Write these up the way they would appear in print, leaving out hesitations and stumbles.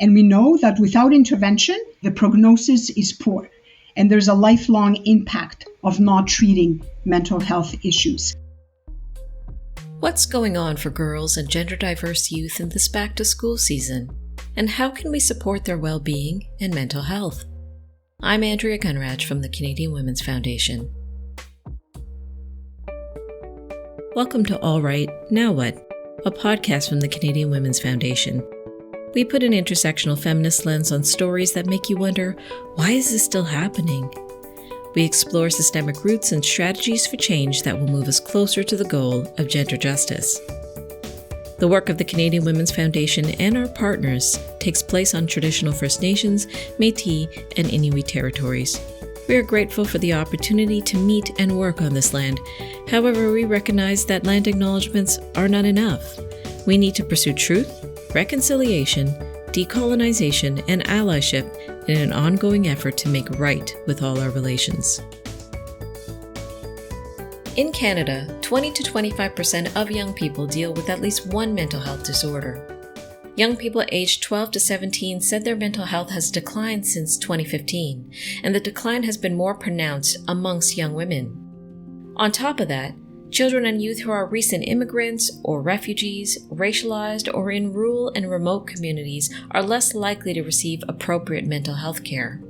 And we know that without intervention, the prognosis is poor. And there's a lifelong impact of not treating mental health issues. What's going on for girls and gender-diverse youth in this back-to-school season? And how can we support their well-being and mental health? I'm Andrea Gunraj from the Canadian Women's Foundation. Welcome to All Right, Now What? A podcast from the Canadian Women's Foundation. We put an intersectional feminist lens on stories that make you wonder, why is this still happening? We explore systemic roots and strategies for change that will move us closer to the goal of gender justice. The work of the Canadian Women's Foundation and our partners takes place on traditional First Nations, Métis, and Inuit territories. We are grateful for the opportunity to meet and work on this land. However, we recognize that land acknowledgements are not enough. We need to pursue truth, reconciliation, decolonization, and allyship in an ongoing effort to make right with all our relations. In Canada, 20 to 25% of young people deal with at least one mental health disorder. Young people aged 12 to 17 said their mental health has declined since 2015, and the decline has been more pronounced amongst young women. On top of that, children and youth who are recent immigrants or refugees, racialized, or in rural and remote communities are less likely to receive appropriate mental health care.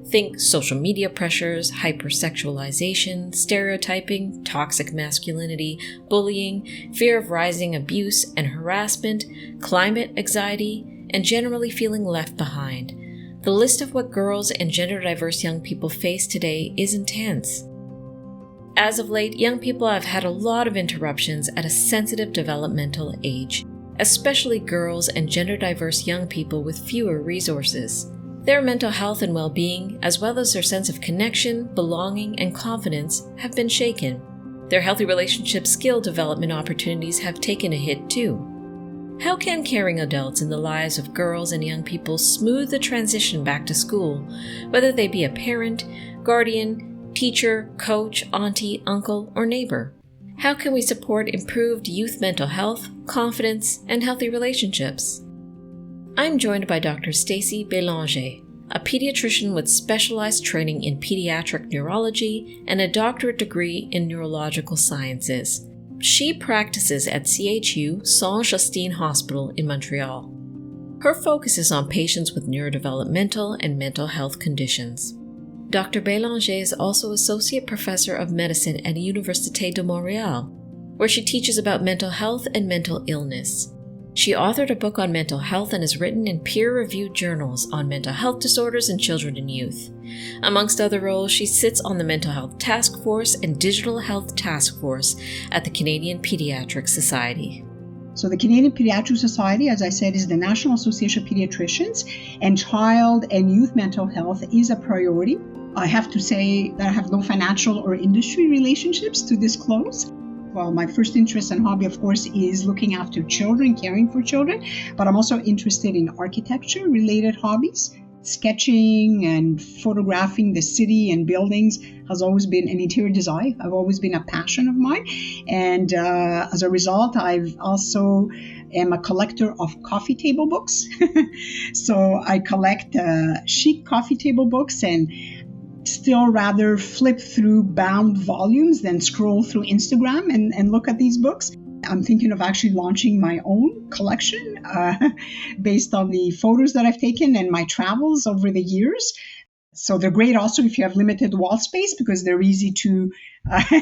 Think social media pressures, hypersexualization, stereotyping, toxic masculinity, bullying, fear of rising abuse and harassment, climate anxiety, and generally feeling left behind. The list of what girls and gender-diverse young people face today is intense. As of late, young people have had a lot of interruptions at a sensitive developmental age, especially girls and gender-diverse young people with fewer resources. Their mental health and well-being, as well as their sense of connection, belonging, and confidence, have been shaken. Their healthy relationship skill development opportunities have taken a hit too. How can caring adults in the lives of girls and young people smooth the transition back to school, whether they be a parent, guardian, teacher, coach, auntie, uncle, or neighbor? How can we support improved youth mental health, confidence, and healthy relationships? I'm joined by Dr. Stacey Bélanger, a pediatrician with specialized training in pediatric neurology and a doctorate degree in neurological sciences. She practices at CHU Sainte-Justine Hospital in Montreal. Her focus is on patients with neurodevelopmental and mental health conditions. Dr. Bélanger is also Associate Professor of Medicine at Université de Montréal, where she teaches about mental health and mental illness. She authored a book on mental health and has written in peer-reviewed journals on mental health disorders in children and youth. Amongst other roles, she sits on the Mental Health Task Force and Digital Health Task Force at the Canadian Pediatric Society. So the Canadian Pediatric Society, as I said, is the National Association of Pediatricians, and child and youth mental health is a priority. I have to say that I have no financial or industry relationships to disclose. Well, my first interest and hobby, of course, is looking after children, caring for children, but I'm also interested in architecture-related hobbies. Sketching and photographing the city and buildings has always been an interior design. I've always been a passion of mine. And as a result, I've also am a collector of coffee table books. So I collect chic coffee table books and still rather flip through bound volumes than scroll through Instagram and look at these books. I'm thinking of actually launching my own collection based on the photos that I've taken and my travels over the years. So they're great also if you have limited wall space because they're easy to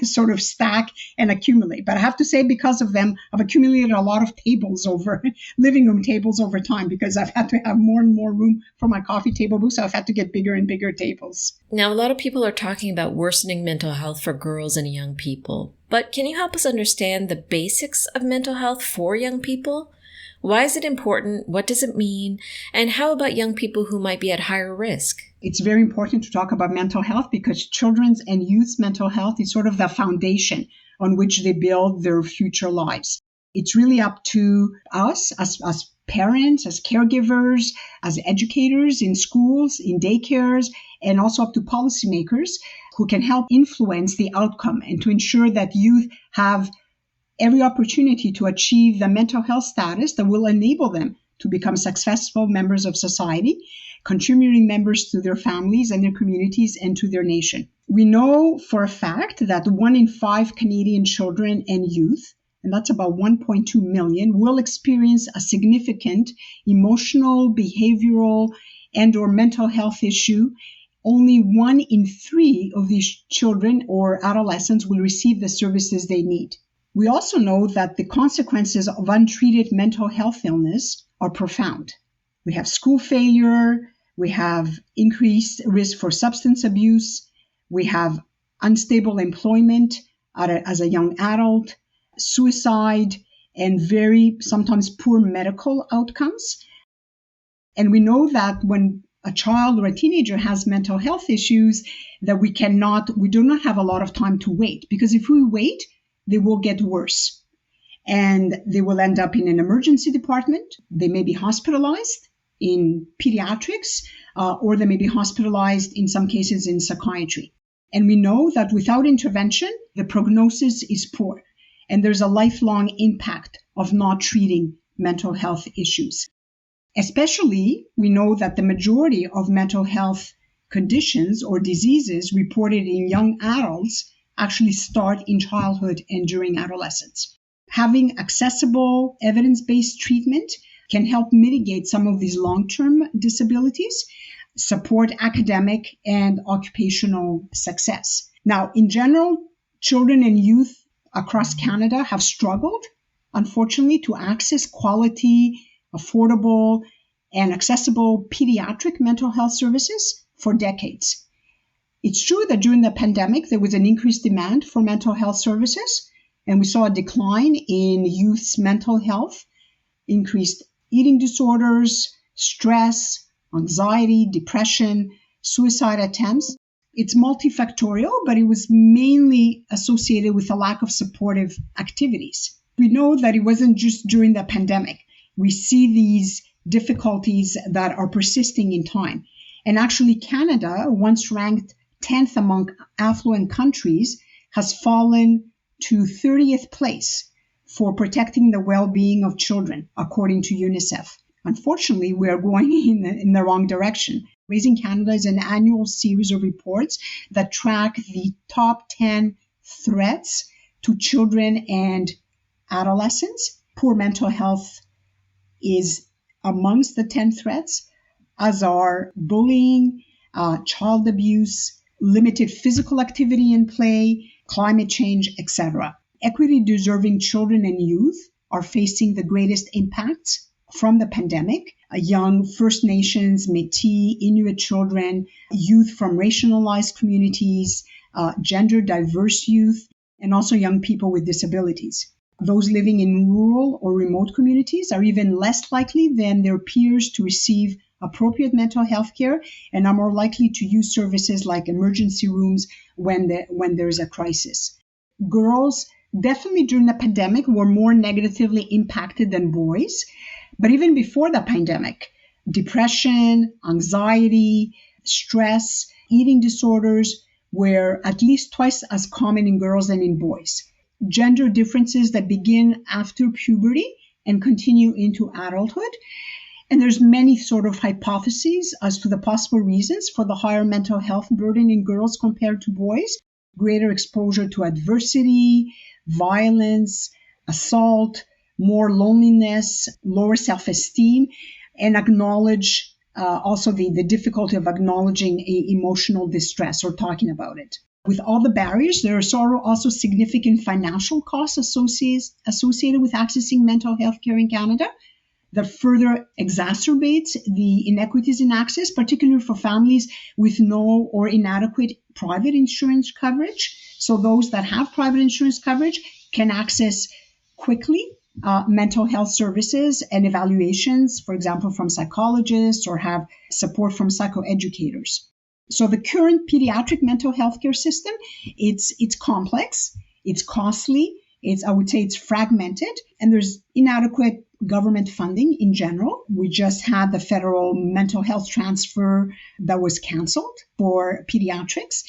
sort of stack and accumulate. But I have to say, because of them, I've accumulated a lot of living room tables over time because I've had to have more and more room for my coffee table books. So I've had to get bigger and bigger tables. Now, a lot of people are talking about worsening mental health for girls and young people. But can you help us understand the basics of mental health for young people? Why is it important? What does it mean? And how about young people who might be at higher risk? It's very important to talk about mental health because children's and youth's mental health is sort of the foundation on which they build their future lives. It's really up to us as parents, as caregivers, as educators in schools, in daycares, and also up to policymakers who can help influence the outcome and to ensure that youth have every opportunity to achieve the mental health status that will enable them to become successful members of society, contributing members to their families and their communities and to their nation. We know for a fact that 1 in 5 Canadian children and youth, and that's about 1.2 million, will experience a significant emotional, behavioral, and or mental health issue. Only 1 in 3 of these children or adolescents will receive the services they need. We also know that the consequences of untreated mental health illness are profound. We have school failure, we have increased risk for substance abuse, we have unstable employment as a young adult, suicide, and very sometimes poor medical outcomes. And we know that when a child or a teenager has mental health issues, that we do not have a lot of time to wait, because if we wait, they will get worse and they will end up in an emergency department. They may be hospitalized in pediatrics, or they may be hospitalized in some cases in psychiatry. And we know that without intervention, the prognosis is poor, and there's a lifelong impact of not treating mental health issues. Especially, we know that the majority of mental health conditions or diseases reported in young adults actually start in childhood and during adolescence. Having accessible, evidence-based treatment can help mitigate some of these long-term disabilities, support academic and occupational success. Now, in general, children and youth across Canada have struggled, unfortunately, to access quality, affordable, and accessible pediatric mental health services for decades. It's true that during the pandemic, there was an increased demand for mental health services, and we saw a decline in youth's mental health, increased eating disorders, stress, anxiety, depression, suicide attempts. It's multifactorial, but it was mainly associated with a lack of supportive activities. We know that it wasn't just during the pandemic. We see these difficulties that are persisting in time. And actually, Canada, once ranked 10th among affluent countries, has fallen to 30th place for protecting the well-being of children, according to UNICEF. Unfortunately, we are going in the wrong direction. Raising Canada is an annual series of reports that track the top 10 threats to children and adolescents. Poor mental health is amongst the 10 threats, as are bullying, child abuse, limited physical activity and play, climate change, etc. Equity-deserving children and youth are facing the greatest impacts from the pandemic. Young First Nations, Métis, Inuit children, youth from racialized communities, gender diverse youth, and also young people with disabilities. Those living in rural or remote communities are even less likely than their peers to receive appropriate mental health care and are more likely to use services like emergency rooms when there's a crisis. Girls, definitely during the pandemic, were more negatively impacted than boys. But even before the pandemic, depression, anxiety, stress, eating disorders were at least twice as common in girls than in boys. Gender differences that begin after puberty and continue into adulthood. And there's many sort of hypotheses as to the possible reasons for the higher mental health burden in girls compared to boys. Greater exposure to adversity, violence, assault, more loneliness, lower self-esteem, and acknowledge also the difficulty of acknowledging emotional distress or talking about it. With all the barriers, there are also significant financial costs associated with accessing mental health care in Canada that further exacerbates the inequities in access, particularly for families with no or inadequate private insurance coverage. So those that have private insurance coverage can access quickly mental health services and evaluations, for example, from psychologists, or have support from psychoeducators. So the current pediatric mental health care system, it's complex, it's costly, I would say it's fragmented, and there's inadequate government funding in general. We just had the federal mental health transfer that was canceled for pediatrics.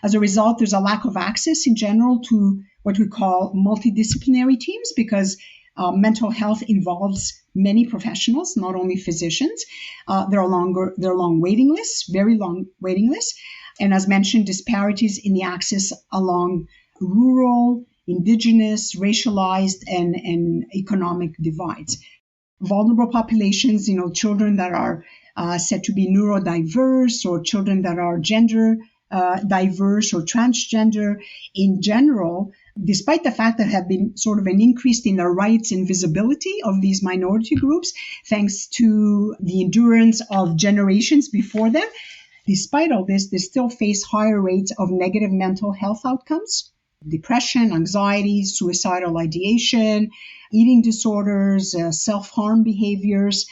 As a result, there's a lack of access in general to what we call multidisciplinary teams, because Mental health involves many professionals, not only physicians. There are long waiting lists, very long waiting lists. And as mentioned, disparities in the access along rural, indigenous, racialized, and economic divides. Vulnerable populations, children that are said to be neurodiverse, or children that are gender diverse or transgender in general, despite the fact that there have been sort of an increase in the rights and visibility of these minority groups, thanks to the endurance of generations before them, despite all this, they still face higher rates of negative mental health outcomes, depression, anxiety, suicidal ideation, eating disorders, self-harm behaviors.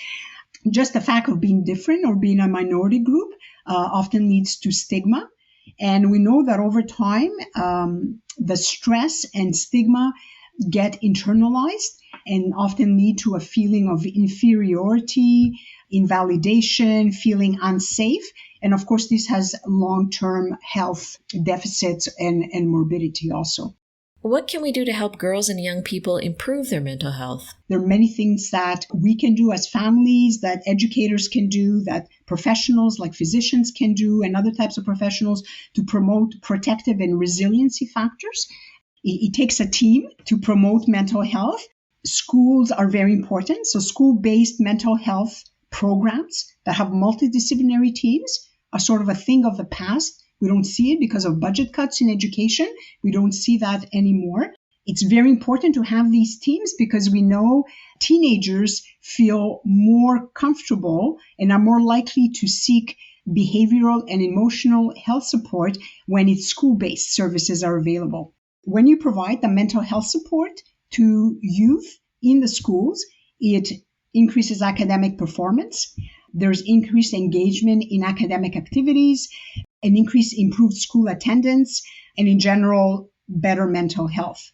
Just the fact of being different or being a minority group often leads to stigma. And we know that over time, the stress and stigma get internalized and often lead to a feeling of inferiority, invalidation, feeling unsafe. And of course, this has long-term health deficits and morbidity also. What can we do to help girls and young people improve their mental health? There are many things that we can do as families, that educators can do, that professionals like physicians can do, and other types of professionals to promote protective and resiliency factors. It takes a team to promote mental health. Schools are very important. So school-based mental health programs that have multidisciplinary teams are sort of a thing of the past. We don't see it because of budget cuts in education. We don't see that anymore. It's very important to have these teams because we know teenagers feel more comfortable and are more likely to seek behavioral and emotional health support when it's school-based services are available. When you provide the mental health support to youth in the schools, it increases academic performance. There's increased engagement in academic activities, an improved school attendance, and in general, better mental health.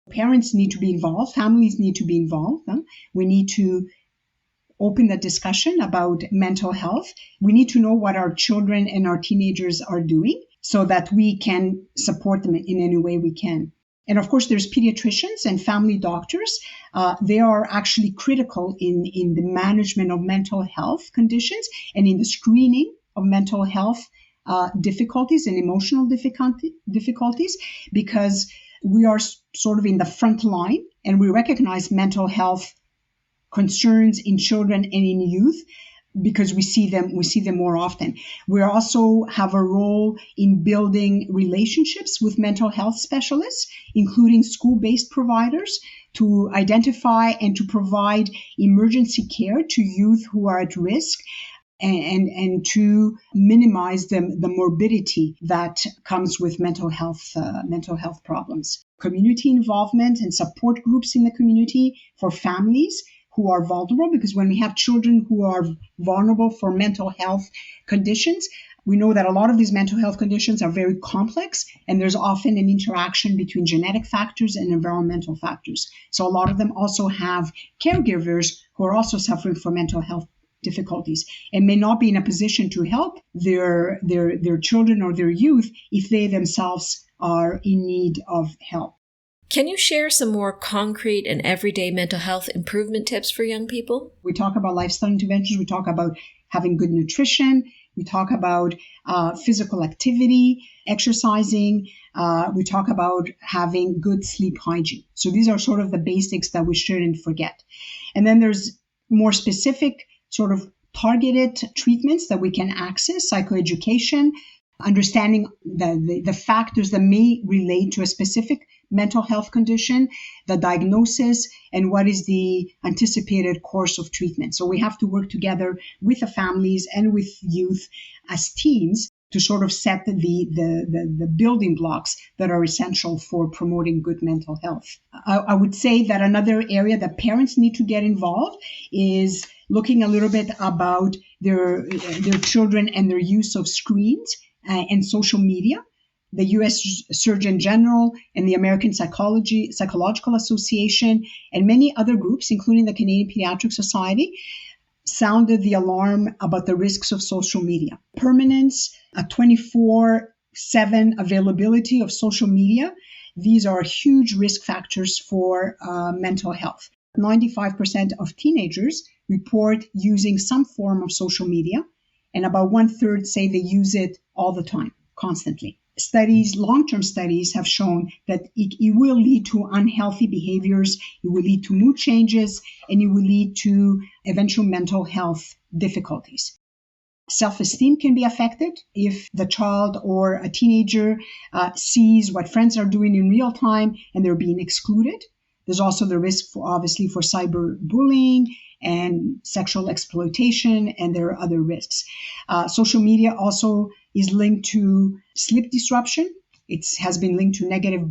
Parents need to be involved. Families need to be involved. We need to open the discussion about mental health. We need to know what our children and our teenagers are doing so that we can support them in any way we can. And of course, there's pediatricians and family doctors. They are actually critical in the management of mental health conditions and in the screening of mental health difficulties and emotional difficulties, because we are sort of in the front line and we recognize mental health concerns in children and in youth because we see them more often. We also have a role in building relationships with mental health specialists, including school-based providers, to identify and to provide emergency care to youth who are at risk, and to minimize the morbidity that comes with mental health problems. Community involvement and support groups in the community for families who are vulnerable, because when we have children who are vulnerable for mental health conditions, we know that a lot of these mental health conditions are very complex, and there's often an interaction between genetic factors and environmental factors. So a lot of them also have caregivers who are also suffering from mental health difficulties and may not be in a position to help their children or their youth if they themselves are in need of help. Can you share some more concrete and everyday mental health improvement tips for young people? We talk about lifestyle interventions. We talk about having good nutrition. We talk about physical activity, exercising. We talk about having good sleep hygiene. So these are sort of the basics that we shouldn't forget. And then there's more specific sort of targeted treatments that we can access, psychoeducation, understanding the factors that may relate to a specific mental health condition, the diagnosis, and what is the anticipated course of treatment. So we have to work together with the families and with youth as teams to sort of set the building blocks that are essential for promoting good mental health. I would say that another area that parents need to get involved is looking a little bit about their children and their use of screens and social media. The U.S. Surgeon General and the American Psychological Association and many other groups, including the Canadian Pediatric Society, sounded the alarm about the risks of social media. Permanence, a 24/7 availability of social media, these are huge risk factors for mental health. 95% of teenagers report using some form of social media, and about 1/3 say they use it all the time, constantly. Long-term studies have shown that it will lead to unhealthy behaviors, it will lead to mood changes, and it will lead to eventual mental health difficulties. Self-esteem can be affected if the child or a teenager sees what friends are doing in real time and they're being excluded. There's also the risk for cyberbullying and sexual exploitation, and there are other risks. Social media also is linked to sleep disruption. It has been linked to negative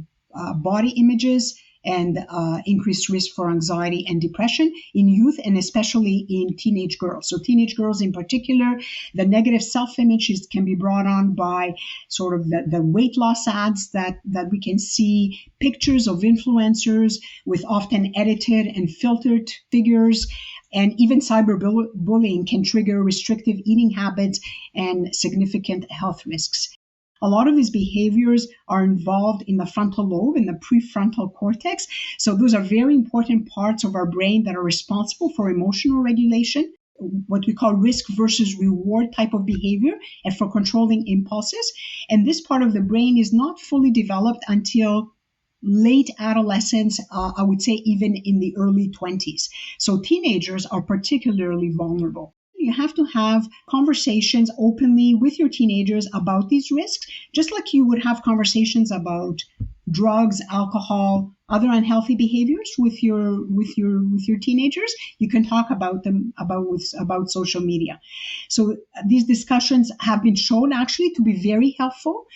body images and increased risk for anxiety and depression in youth, and especially in teenage girls. So teenage girls in particular, the negative self-image can be brought on by sort of the weight loss ads that we can see, pictures of influencers with often edited and filtered figures, and even cyberbullying can trigger restrictive eating habits and significant health risks. A lot of these behaviors are involved in the frontal lobe, in the prefrontal cortex. So those are very important parts of our brain that are responsible for emotional regulation, what we call risk versus reward type of behavior, and for controlling impulses. And this part of the brain is not fully developed until late adolescence, I would say even in the early 20s. So teenagers are particularly vulnerable. You have to have conversations openly with your teenagers about these risks, just like you would have conversations about drugs, alcohol, other unhealthy behaviors with your teenagers. You can talk about them about social media. So these discussions have been shown actually to be very helpful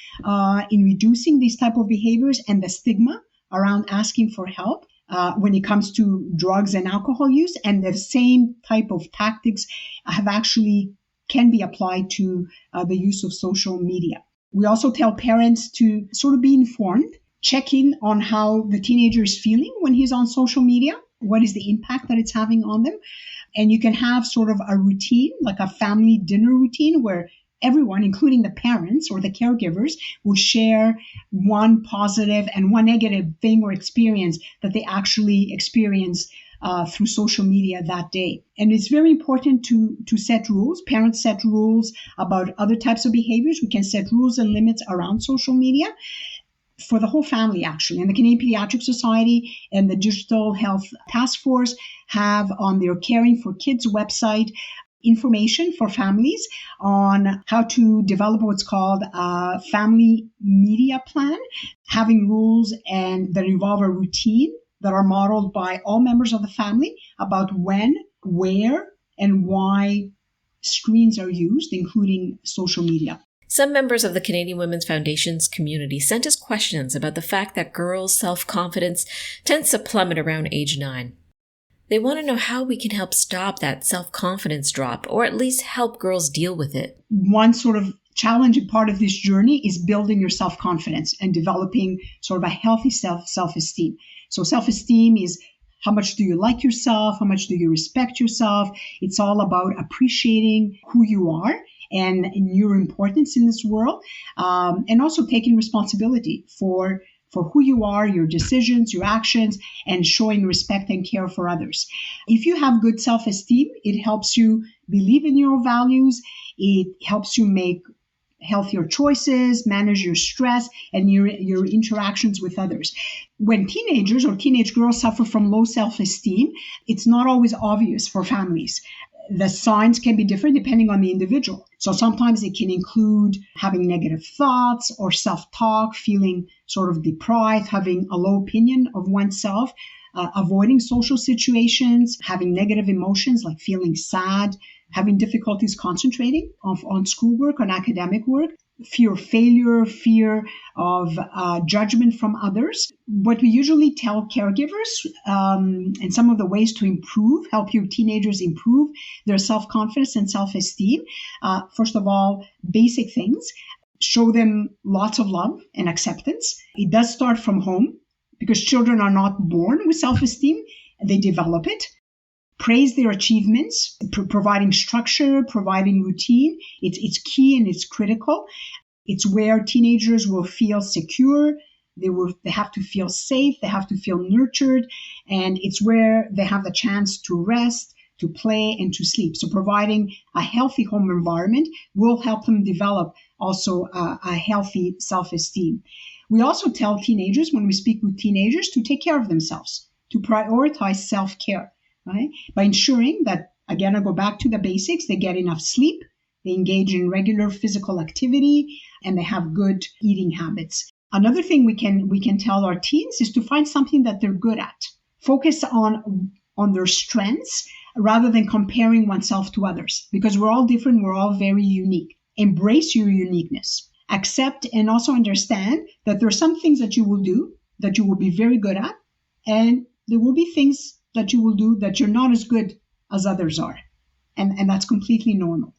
in reducing these type of behaviors and the stigma around asking for help when it comes to drugs and alcohol use. And the same type of tactics can be applied to the use of social media. We also tell parents to sort of be informed, check in on how the teenager is feeling when he's on social media, what is the impact that it's having on them. And you can have sort of a routine, like a family dinner routine, where everyone, including the parents or the caregivers, will share one positive and one negative thing or experience that they actually experience through social media that day. And it's very important to set rules. Parents set rules about other types of behaviors. We can set rules and limits around social media for the whole family, actually. And the Canadian Pediatric Society and the Digital Health Task Force have on their Caring for Kids website information for families on how to develop what's called a family media plan, having rules that involve a routine that are modeled by all members of the family about when, where, and why screens are used, including social media. Some members of the Canadian Women's Foundation's community sent us questions about the fact that girls' self-confidence tends to plummet around age 9. They want to know how we can help stop that self-confidence drop, or at least help girls deal with it. One sort of challenging part of this journey is building your self-confidence and developing sort of a healthy self-esteem. So self-esteem is how much do you like yourself? How much do you respect yourself? It's all about appreciating who you are and your importance in this world, and also taking responsibility for who you are, your decisions, your actions, and showing respect and care for others. If you have good self-esteem, it helps you believe in your values, it helps you make healthier choices, manage your stress, and your interactions with others. When teenagers or teenage girls suffer from low self-esteem, it's not always obvious for families. The signs can be different depending on the individual. So sometimes it can include having negative thoughts or self-talk, feeling sort of deprived, having a low opinion of oneself, avoiding social situations, having negative emotions like feeling sad, having difficulties concentrating on schoolwork, on academic work, fear of failure, fear of judgment from others. What we usually tell caregivers and some of the ways to help your teenagers improve their self-confidence and self-esteem. First of all, basic things. Show them lots of love and acceptance. It does start from home because children are not born with self-esteem. They develop it. Praise their achievements, providing structure, providing routine. It's key and it's critical. It's where teenagers will feel secure, They have to feel safe, they have to feel nurtured, and it's where they have the chance to rest, to play, and to sleep. So providing a healthy home environment will help them develop also a healthy self-esteem. We also tell teenagers, when we speak with teenagers, to take care of themselves, to prioritize self-care, right? By ensuring that, again, I go back to the basics, they get enough sleep, they engage in regular physical activity, and they have good eating habits. Another thing we can tell our teens is to find something that they're good at. Focus on their strengths rather than comparing oneself to others, because we're all different, we're all very unique. Embrace your uniqueness. Accept and also understand that there are some things that you will do that you will be very good at, and there will be things that you will do that you're not as good as others are. And that's completely normal.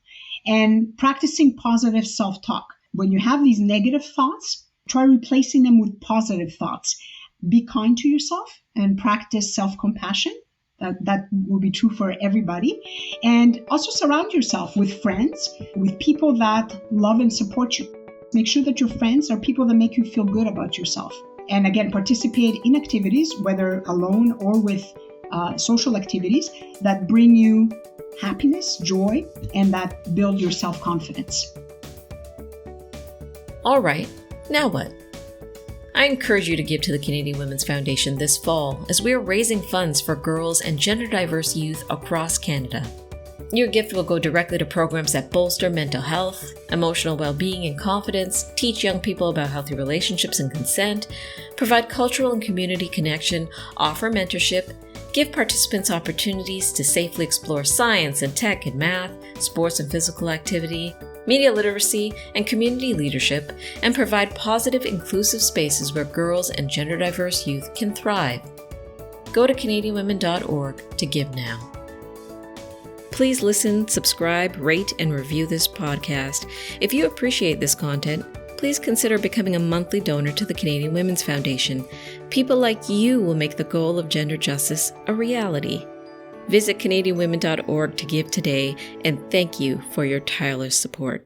And practicing positive self-talk. When you have these negative thoughts, try replacing them with positive thoughts. Be kind to yourself and practice self-compassion. That will be true for everybody. And also surround yourself with friends, with people that love and support you. Make sure that your friends are people that make you feel good about yourself. And again, participate in activities, whether alone or with social activities that bring you happiness, joy, and that build your self-confidence. All right, now what? I encourage you to give to the Canadian Women's Foundation this fall as we are raising funds for girls and gender-diverse youth across Canada. Your gift will go directly to programs that bolster mental health, emotional well-being and confidence, teach young people about healthy relationships and consent, provide cultural and community connection, offer mentorship, give participants opportunities to safely explore science and tech and math, sports and physical activity, media literacy, and community leadership, and provide positive, inclusive spaces where girls and gender-diverse youth can thrive. Go to CanadianWomen.org to give now. Please listen, subscribe, rate, and review this podcast. If you appreciate this content, please consider becoming a monthly donor to the Canadian Women's Foundation. People like you will make the goal of gender justice a reality. Visit CanadianWomen.org to give today, and thank you for your tireless support.